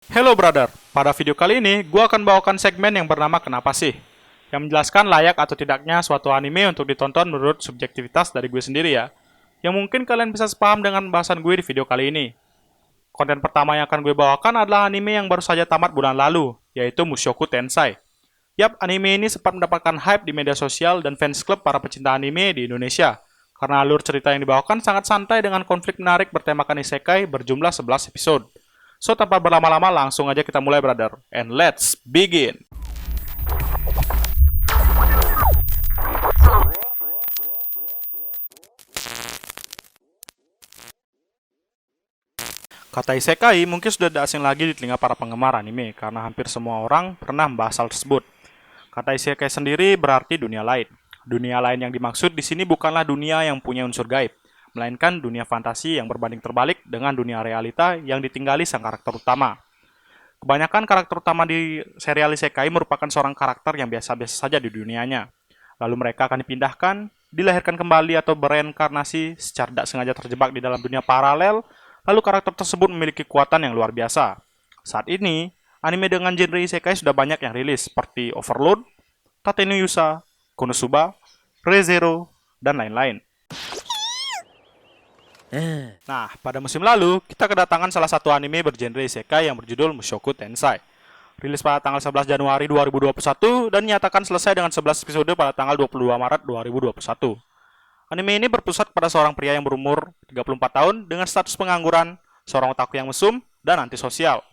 Hello brother, pada video kali ini gue akan bawakan segmen yang bernama Kenapa Sih? Yang menjelaskan layak atau tidaknya suatu anime untuk ditonton menurut subjektivitas dari gue sendiri ya. Yang mungkin kalian bisa sepaham dengan bahasan gue di video kali ini. Konten pertama yang akan gue bawakan adalah anime yang baru saja tamat bulan lalu, yaitu Mushoku Tensei. Yap, anime ini sempat mendapatkan hype di media sosial dan fans club para pecinta anime di Indonesia. Karena alur cerita yang dibawakan sangat santai dengan konflik menarik bertemakan isekai berjumlah 11 episode. So, tanpa berlama-lama langsung aja kita mulai brother. And let's begin! Kata isekai mungkin sudah tidak asing lagi di telinga para penggemar anime karena hampir semua orang pernah membahas hal tersebut. Kata isekai sendiri berarti dunia lain. Dunia lain yang dimaksud di sini bukanlah dunia yang punya unsur gaib, melainkan dunia fantasi yang berbanding terbalik dengan dunia realita yang ditinggali sang karakter utama. Kebanyakan karakter utama di serial isekai merupakan seorang karakter yang biasa-biasa saja di dunianya. Lalu mereka akan dipindahkan, dilahirkan kembali atau bereinkarnasi secara tidak sengaja terjebak di dalam dunia paralel, lalu karakter tersebut memiliki kekuatan yang luar biasa. Saat ini, anime dengan genre isekai sudah banyak yang rilis seperti Overlord, Tate no Yusa, Konosuba, Re:Zero, dan lain-lain. Nah, pada musim lalu, kita kedatangan salah satu anime bergenre isekai yang berjudul Mushoku Tensei. Rilis pada tanggal 11 Januari 2021 dan nyatakan selesai dengan 11 episode pada tanggal 22 Maret 2021. Anime ini berpusat pada seorang pria yang berumur 34 tahun dengan status pengangguran, seorang otaku yang mesum, dan antisosial.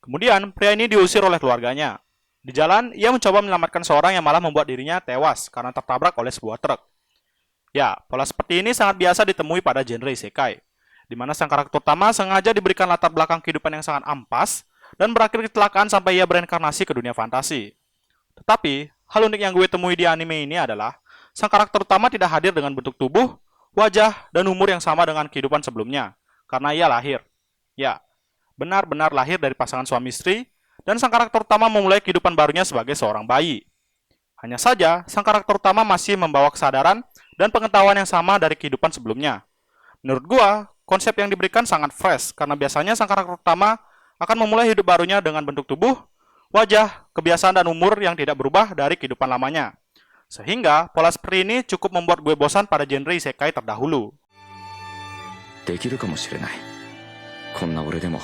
Kemudian, pria ini diusir oleh keluarganya. Di jalan, ia mencoba menyelamatkan seorang yang malah membuat dirinya tewas karena tertabrak oleh sebuah truk. Ya, pola seperti ini sangat biasa ditemui pada genre isekai, di mana sang karakter utama sengaja diberikan latar belakang kehidupan yang sangat ampas dan berakhir kecelakaan sampai ia bereinkarnasi ke dunia fantasi. Tetapi, hal unik yang gue temui di anime ini adalah sang karakter utama tidak hadir dengan bentuk tubuh, wajah, dan umur yang sama dengan kehidupan sebelumnya, karena ia lahir. Ya, benar-benar lahir dari pasangan suami istri, dan sang karakter utama memulai kehidupan barunya sebagai seorang bayi. Hanya saja, sang karakter utama masih membawa kesadaran dan pengetahuan yang sama dari kehidupan sebelumnya. Menurut gua, konsep yang diberikan sangat fresh karena biasanya sang karakter utama akan memulai hidup barunya dengan bentuk tubuh, wajah, kebiasaan dan umur yang tidak berubah dari kehidupan lamanya. Sehingga pola seperti ini cukup membuat gue bosan pada genre isekai terdahulu. できるかもしれない。こんな俺でも。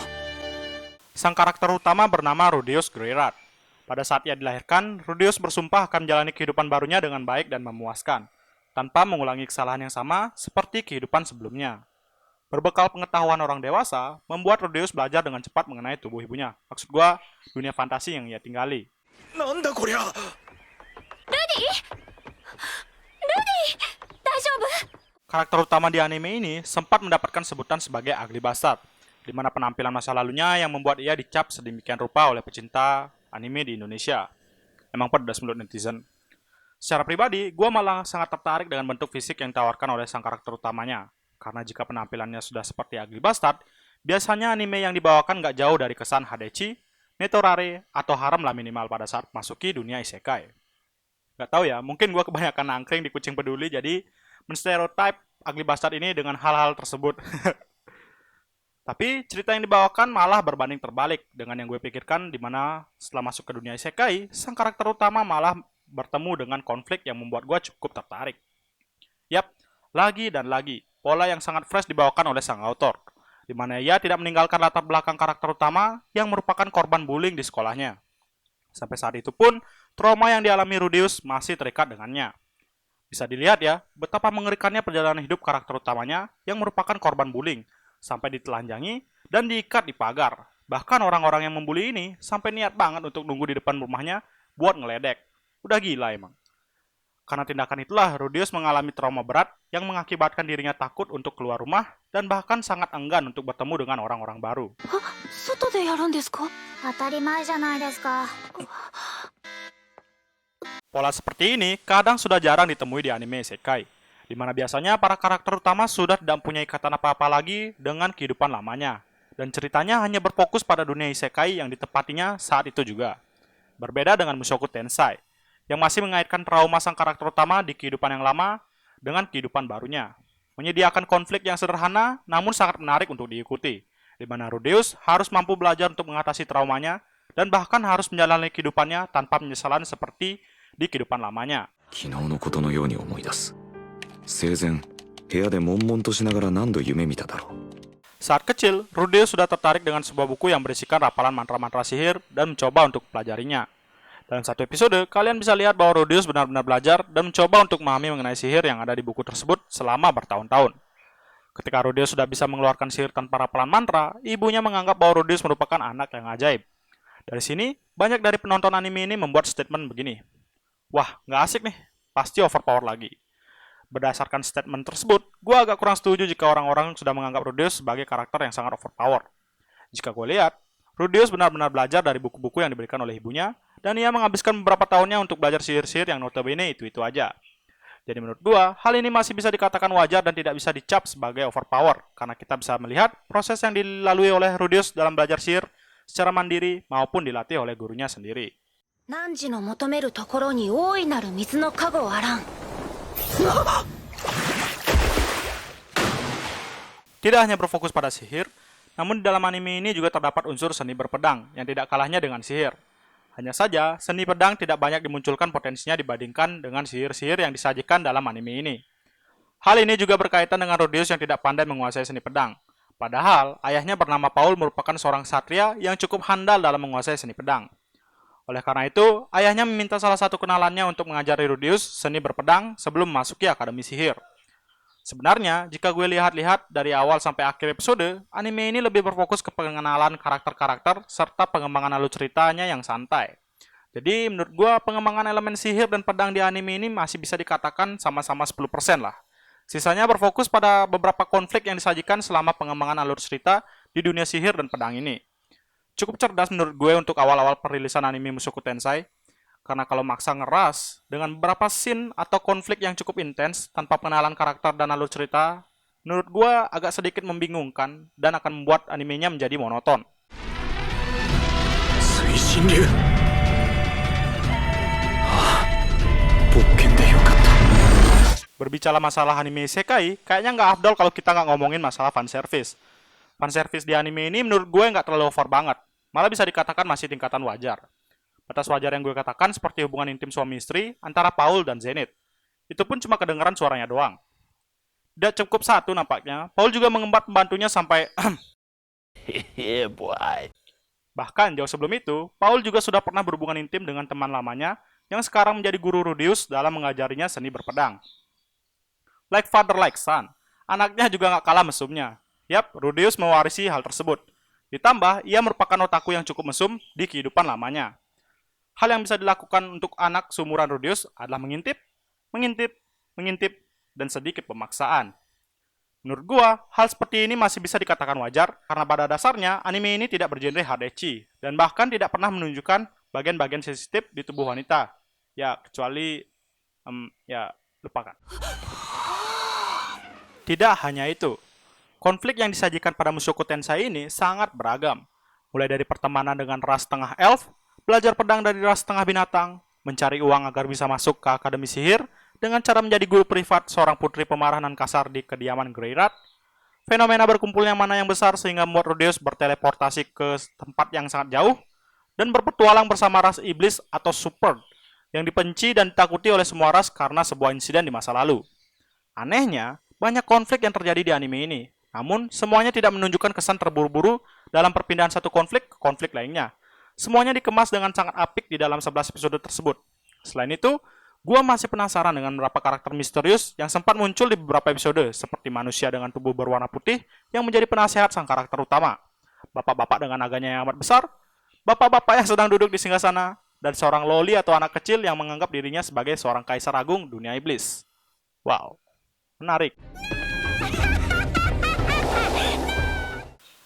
Sang karakter utama bernama Rudeus Greyrat. Pada saat ia dilahirkan, Rudeus bersumpah akan menjalani kehidupan barunya dengan baik dan memuaskan, tanpa mengulangi kesalahan yang sama seperti kehidupan sebelumnya. Berbekal pengetahuan orang dewasa, membuat Rudeus belajar dengan cepat mengenai tubuh ibunya. Maksud gua, dunia fantasi yang ia tinggali. なんだこりゃ。Karakter utama di anime ini sempat mendapatkan sebutan sebagai ugly bastard, di mana penampilan masa lalunya yang membuat ia dicap sedemikian rupa oleh pecinta anime di Indonesia. Emang pedas menurut netizen. Secara pribadi, gue malah sangat tertarik dengan bentuk fisik yang ditawarkan oleh sang karakter utamanya. Karena jika penampilannya sudah seperti ugly bastard, biasanya anime yang dibawakan gak jauh dari kesan Hadechi, Netorare, atau harem lah minimal pada saat masuki dunia isekai. Gak tahu ya, mungkin gue kebanyakan nangkring di Kucing Peduli, jadi menstereotype ugly bastard ini dengan hal-hal tersebut. Tapi cerita yang dibawakan malah berbanding terbalik dengan yang gue pikirkan, di mana setelah masuk ke dunia isekai, sang karakter utama malah bertemu dengan konflik yang membuat gue cukup tertarik. Yap, lagi dan lagi, pola yang sangat fresh dibawakan oleh sang author, di mana ia tidak meninggalkan latar belakang karakter utama yang merupakan korban bullying di sekolahnya. Sampai saat itu pun, trauma yang dialami Rudeus masih terikat dengannya. Bisa dilihat ya, betapa mengerikannya perjalanan hidup karakter utamanya yang merupakan korban bullying, sampai ditelanjangi dan diikat di pagar. Bahkan orang-orang yang membuli ini sampai niat banget untuk nunggu di depan rumahnya buat ngeledek. Udah gila emang. Karena tindakan itulah, Rudeus mengalami trauma berat yang mengakibatkan dirinya takut untuk keluar rumah dan bahkan sangat enggan untuk bertemu dengan orang-orang baru. 外でやるんですか？当たり前じゃないですか。 Pola seperti ini kadang sudah jarang ditemui di anime isekai, di mana biasanya para karakter utama sudah tidak punya ikatan apa-apa lagi dengan kehidupan lamanya, dan ceritanya hanya berfokus pada dunia isekai yang ditepatinya saat itu juga. Berbeda dengan Mushoku Tensei, yang masih mengaitkan trauma sang karakter utama di kehidupan yang lama dengan kehidupan barunya, menyediakan konflik yang sederhana namun sangat menarik untuk diikuti, di mana Rudeus harus mampu belajar untuk mengatasi traumanya dan bahkan harus menjalani kehidupannya tanpa penyesalan seperti di kehidupan lamanya. 昨日のことのように思い出す。生前部屋で悶々としながら何度夢見ただろう。 Saat kecil, Rudeus sudah tertarik dengan sebuah buku yang berisikan rapalan mantra-mantra sihir dan mencoba untuk pelajarinya. Dalam satu episode, kalian bisa lihat bahwa Rudeus benar-benar belajar dan mencoba untuk memahami mengenai sihir yang ada di buku tersebut selama bertahun-tahun. Ketika Rudeus sudah bisa mengeluarkan sihir tanpa rapalan mantra, ibunya menganggap bahwa Rudeus merupakan anak yang ajaib. Dari sini, banyak dari penonton anime ini membuat statement begini. Wah, nggak asik nih, pasti overpower lagi. Berdasarkan statement tersebut, gue agak kurang setuju jika orang-orang sudah menganggap Rudeus sebagai karakter yang sangat overpower. Jika gue lihat, Rudeus benar-benar belajar dari buku-buku yang diberikan oleh ibunya, dan ia menghabiskan beberapa tahunnya untuk belajar sihir-sihir yang notabene itu-itu aja. Jadi menurut gue, hal ini masih bisa dikatakan wajar dan tidak bisa dicap sebagai overpower, karena kita bisa melihat proses yang dilalui oleh Rudeus dalam belajar sihir secara mandiri maupun dilatih oleh gurunya sendiri. 汝の求めるところに大いなる水の加護あらん。 Tidak hanya berfokus pada sihir, namun di dalam anime ini juga terdapat unsur seni berpedang yang tidak kalahnya dengan sihir. Hanya saja, seni pedang tidak banyak dimunculkan potensinya dibandingkan dengan sihir-sihir yang disajikan dalam anime ini. Hal ini juga berkaitan dengan Rudeus yang tidak pandai menguasai seni pedang. Padahal, ayahnya bernama Paul merupakan seorang satria yang cukup handal dalam menguasai seni pedang. Oleh karena itu, ayahnya meminta salah satu kenalannya untuk mengajari Rudeus seni berpedang sebelum memasuki Akademi Sihir. Sebenarnya, jika gue lihat-lihat dari awal sampai akhir episode, anime ini lebih berfokus ke pengenalan karakter-karakter serta pengembangan alur ceritanya yang santai. Jadi, menurut gue, pengembangan elemen sihir dan pedang di anime ini masih bisa dikatakan sama-sama 10% lah. Sisanya berfokus pada beberapa konflik yang disajikan selama pengembangan alur cerita di dunia sihir dan pedang ini. Cukup cerdas menurut gue untuk awal-awal perilisan anime Mushoku Tensei, karena kalau maksa ngeras dengan beberapa scene atau konflik yang cukup intens tanpa pengenalan karakter dan alur cerita, menurut gue agak sedikit membingungkan dan akan membuat animenya menjadi monoton. Berbicara masalah anime isekai, kayaknya nggak afdol kalau kita nggak ngomongin masalah fanservice. Fanservice di anime ini menurut gue nggak terlalu over banget. Malah bisa dikatakan masih tingkatan wajar. Batas wajar yang gue katakan seperti hubungan intim suami istri antara Paul dan Zenith. Itu pun cuma kedengaran suaranya doang. Tidak cukup satu nampaknya, Paul juga mengembat pembantunya sampai Bahkan jauh sebelum itu, Paul juga sudah pernah berhubungan intim dengan teman lamanya yang sekarang menjadi guru Rudeus dalam mengajarinya seni berpedang. Like father like son, anaknya juga nggak kalah mesumnya. Yap, Rudeus mewarisi hal tersebut. Ditambah, ia merupakan otaku yang cukup mesum di kehidupan lamanya. Hal yang bisa dilakukan untuk anak seumuran Rudeus adalah mengintip, dan sedikit pemaksaan. Menurut gua, hal seperti ini masih bisa dikatakan wajar karena pada dasarnya anime ini tidak bergenre hard ecchi dan bahkan tidak pernah menunjukkan bagian-bagian sensitif di tubuh wanita. Ya, kecuali lupakan. Tidak hanya itu, konflik yang disajikan pada Mushoku Tensei ini sangat beragam. Mulai dari pertemanan dengan ras tengah elf, belajar pedang dari ras tengah binatang, mencari uang agar bisa masuk ke Akademi Sihir dengan cara menjadi guru privat seorang putri pemarah dan kasar di kediaman Greyrat, fenomena berkumpulnya mana yang besar sehingga membuat Rudeus berteleportasi ke tempat yang sangat jauh, dan berpetualang bersama ras iblis atau Super, yang dibenci dan ditakuti oleh semua ras karena sebuah insiden di masa lalu. Anehnya, banyak konflik yang terjadi di anime ini. Namun, semuanya tidak menunjukkan kesan terburu-buru dalam perpindahan satu konflik ke konflik lainnya. Semuanya dikemas dengan sangat apik di dalam 11 episode tersebut. Selain itu, gua masih penasaran dengan beberapa karakter misterius yang sempat muncul di beberapa episode, seperti manusia dengan tubuh berwarna putih yang menjadi penasehat sang karakter utama, bapak-bapak dengan naganya yang amat besar, bapak-bapak yang sedang duduk di singgasana, dan seorang loli atau anak kecil yang menganggap dirinya sebagai seorang kaisar agung dunia iblis. Wow, menarik.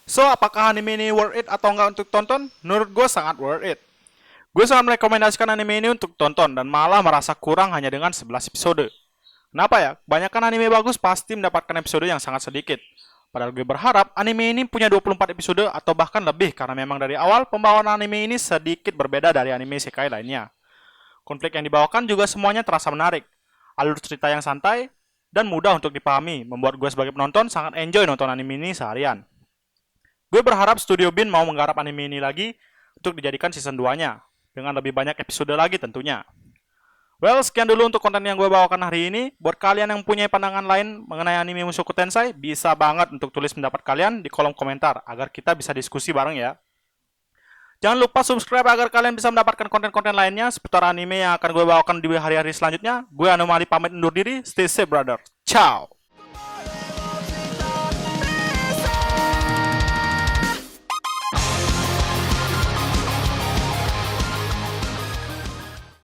So, apakah anime ini worth it atau enggak untuk tonton? Menurut gue sangat worth it. Gue sangat merekomendasikan anime ini untuk tonton dan malah merasa kurang hanya dengan 11 episode. Kenapa ya? Kebanyakan anime bagus pasti mendapatkan episode yang sangat sedikit. Padahal gue berharap anime ini punya 24 episode atau bahkan lebih karena memang dari awal pembawaan anime ini sedikit berbeda dari anime isekai lainnya. Konflik yang dibawakan juga semuanya terasa menarik. Alur cerita yang santai dan mudah untuk dipahami, membuat gue sebagai penonton sangat enjoy nonton anime ini seharian. Gue berharap Studio Bin mau menggarap anime ini lagi untuk dijadikan season 2-nya, dengan lebih banyak episode lagi tentunya. Well, sekian dulu untuk konten yang gue bawakan hari ini. Buat kalian yang punya pandangan lain mengenai anime Mushoku Tensei, bisa banget untuk tulis pendapat kalian di kolom komentar, agar kita bisa diskusi bareng ya. Jangan lupa subscribe agar kalian bisa mendapatkan konten-konten lainnya seputar anime yang akan gue bawakan di hari-hari selanjutnya. Gue Anomali pamit undur diri, stay safe brother. Ciao!